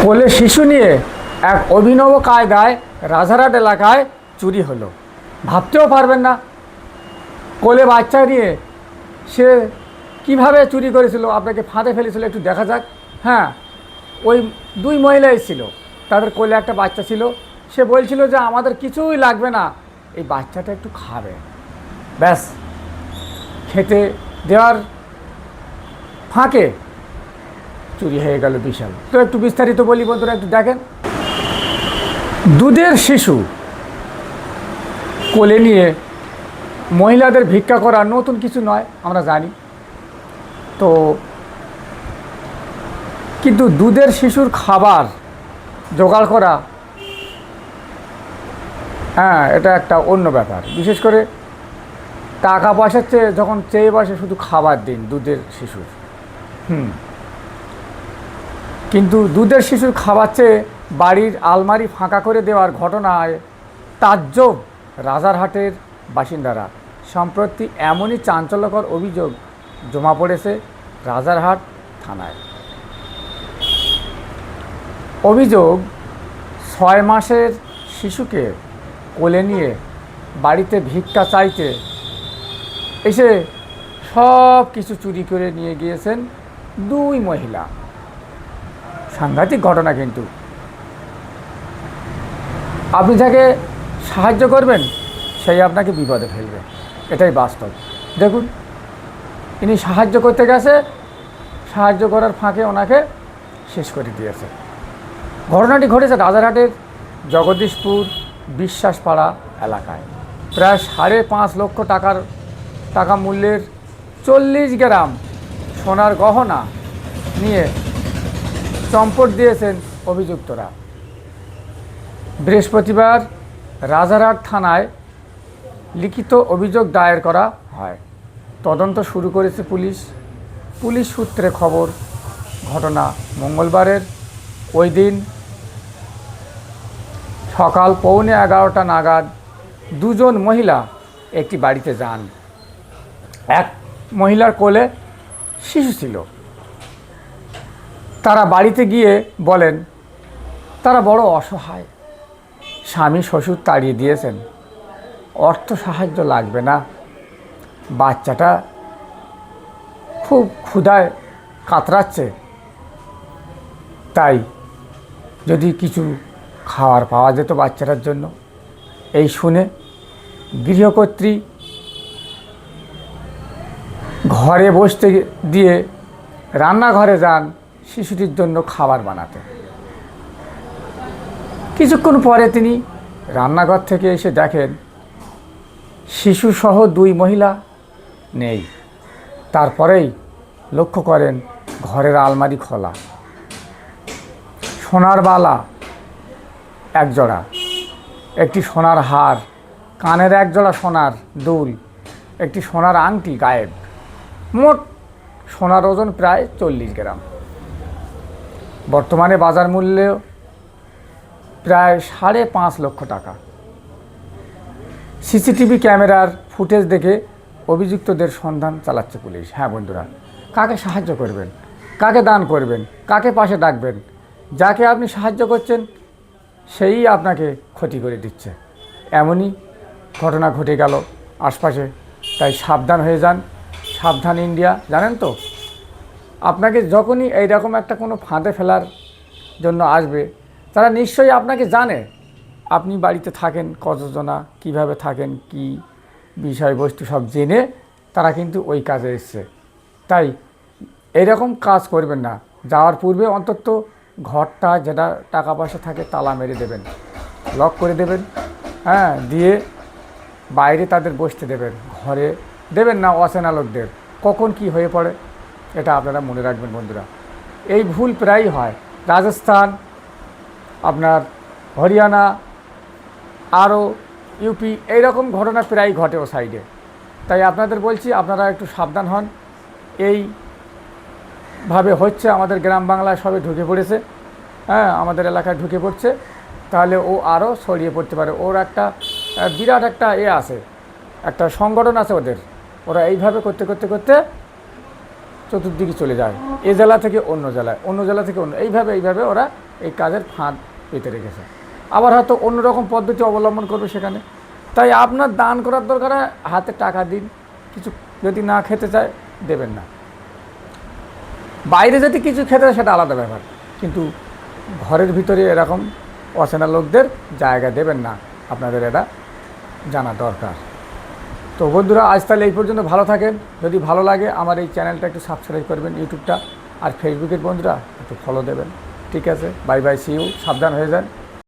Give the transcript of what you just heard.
কোলে শিশু নিয়ে এক অভিনব কায়দায় রাজারহাট এলাকায় চুরি হলো। ভাবতেও পারবেন না কোলে বাচ্চা নিয়ে সে কিভাবে চুরি করেছিল, আপনাকে ফাঁদে ফেলেছিল। একটু দেখা যাক। হ্যাঁ, ওই দুই মহিলা এসেছিল, তাদের কোলে একটা বাচ্চা ছিল। সে বলছিল যে আমাদের কিছুই লাগবে না, এই বাচ্চাটা একটু খাবে, ব্যাস। খেতে দেওয়ার ফাঁকে চুরি হয়ে গেল বিশাল। তো একটু বিস্তারিত বলি বন্ধুরা, একটু দেখেন। দুধের শিশু কোলে নিয়ে মহিলাদের ভিক্ষা করা নতুন কিছু নয়, আমরা জানি তো। কিন্তু দুধের শিশুর খাবার জোগাড় করা, হ্যাঁ, এটা একটা অন্য ব্যাপার। বিশেষ করে টাকা পয়সার চেয়ে যখন চেয়ে বসে শুধু খাবার দিন দুধের শিশুর। কিন্তু দুধের শিশুর খাবার চেয়ে বাড়ির আলমারি ফাঁকা করে দেওয়ার ঘটনায় তাজ্জব রাজারহাটের বাসিন্দারা। সম্প্রতি এমনই চাঞ্চল্যকর অভিযোগ জমা পড়েছে রাজারহাট থানায়। অভিযোগ, 6 মাসের শিশুকে কোলে নিয়ে বাড়িতে ভিক্ষা চাইতে এসে সব কিছু চুরি করে নিয়ে গিয়েছেন 2 মহিলা। সাংঘাতিক ঘটনা। কিন্তু আপনি যাকে সাহায্য করবেন সেই আপনাকে বিপদে ফেলবে, এটাই বাস্তব। দেখুন, ইনি সাহায্য করতে গেছে, সাহায্য করার ফাঁকে ওনাকে শেষ করে দিয়েছে। ঘটনাটি ঘটেছে রাজারহাটের জগদীশপুর বিশ্বাসপাড়া এলাকায়। প্রায় 5.5 লক্ষ টাকা মূল্যের 40 গ্রাম সোনার গহনা নিয়ে চম্পট দিয়েছেন অভিযুক্তরা। বৃহস্পতিবার রাজারহাট থানায় লিখিত অভিযোগ দায়ের করা হয়। তদন্ত শুরু করেছে পুলিশ সূত্রে খবর, ঘটনা মঙ্গলবারের ওই দিন সকাল 11:15 নাগাদ 2 মহিলা একটি বাড়িতে যান। এক মহিলার কোলে শিশু ছিল। তারা বাড়িতে গিয়ে বলেন তারা বড় অসহায়, স্বামী শ্বশুর তাড়িয়ে দিয়েছেন, অর্থ সাহায্য লাগবে না, বাচ্চাটা খুব ক্ষুধায় কাতরাচ্ছে, তাই যদি কিছু খাবার পাওয়া যেত বাচ্চাটার জন্য। এই শুনে গৃহকর্ত্রী ঘরে বসতে দিয়ে রান্নাঘরে যান শিশুটির জন্য খাবার বানাতে। কিছুক্ষণ পরে তিনি রান্নাঘর থেকে এসে দেখেন শিশুসহ 2 মহিলা নেই। তারপরেই লক্ষ্য করেন ঘরের আলমারি খোলা, সোনার বালা 1 জোড়া, একটি সোনার হার, কানের 1 জোড়া সোনার দুল, একটি সোনার আংটি গায়েব। মোট সোনার ওজন প্রায় 40 গ্রাম। বর্তমানে বাজার মূল্য প্রায় 5.5 লক্ষ টাকা। সিসিটিভি ক্যামেরার ফুটেজ দেখে অভিযুক্তদের সন্ধান চালাচ্ছে পুলিশ। হ্যাঁ বন্ধুরা, কাকে সাহায্য করবেন, কাকে দান করবেন, কাকে পাশে ডাকবেন, যাকে আপনি সাহায্য করছেন সেই আপনাকে ক্ষতি করে দিচ্ছে। এমনই ঘটনা ঘটে গেল আশপাশে। তাই সাবধান হয়ে যান। সাবধান ইন্ডিয়া, জানেন তো। আপনাকে যখনই এইরকম একটা কোনো ফাঁদে ফেলার জন্য আসবে, তারা নিশ্চয়ই আপনাকে জানে আপনি বাড়িতে থাকেন কতজনা, কিভাবে থাকেন, কি বিষয়বস্তু সব জেনে তারা কিন্তু ওই কাজে এসছে। তাই এইরকম কাজ করবেন না। যাওয়ার পূর্বে অন্তত ঘরটা যেটা টাকা পয়সা থাকে তালা মেরে দেবেন, লক করে দেবেন। হ্যাঁ, দিয়ে বাইরে তাদের বসতে দেবেন, ঘরে দেবেন না অচেনা লোকদের। কখন কি হয়ে পড়ে এটা আপনারা মনে রাখবেন বন্ধুরা। এই ভুল প্রায়ই হয়। রাজস্থান, আপনার হরিয়ানা, আরও ইউপি, এইরকম ঘটনা প্রায়ই ঘটে ও সাইডে। তাই আপনাদের বলছি আপনারা একটু সাবধান হন। এইভাবে হচ্ছে আমাদের গ্রাম বাংলায়, সবে ঢুকে পড়েছে। হ্যাঁ, আমাদের এলাকায় ঢুকে পড়ছে, তাহলে ও আরও ছড়িয়ে পড়তে পারে। ওর একটা বিরাট একটা আছে, একটা সংগঠন আছে ওদের। ওরা এইভাবে করতে করতে করতে চতুর্দিকে চলে যায়, এ জেলা থেকে অন্য জেলায়, অন্য জেলা থেকে অন্য, এইভাবে ওরা এই কাজের ফাঁদ পেতে রেখেছে, আবার হয়তো অন্যরকম পদ্ধতি অবলম্বন করবে সেখানে। তাই আপনার দান করার দরকার হয় হাতে টাকা দিন, কিছু যদি না খেতে চায় দেবেন না। বাইরে যদি কিছু খেতে হয় সেটা আলাদা ব্যাপার, কিন্তু ঘরের ভিতরে এরকম অচেনা লোকদের জায়গা দেবেন না, আপনাদের এটা জানা দরকার। তো বন্ধুরা আজ তাহলে এই পর্যন্ত, ভালো থাকেন। যদি ভালো লাগে আমার এই চ্যানেলটা একটু সাবস্ক্রাইব করবেন, ইউটিউবটা, আর ফেসবুকের বন্ধুরা একটু ফলো দেবেন। ঠিক আছে, বাই বাই, সি ইউ, সাবধান হয়ে যান।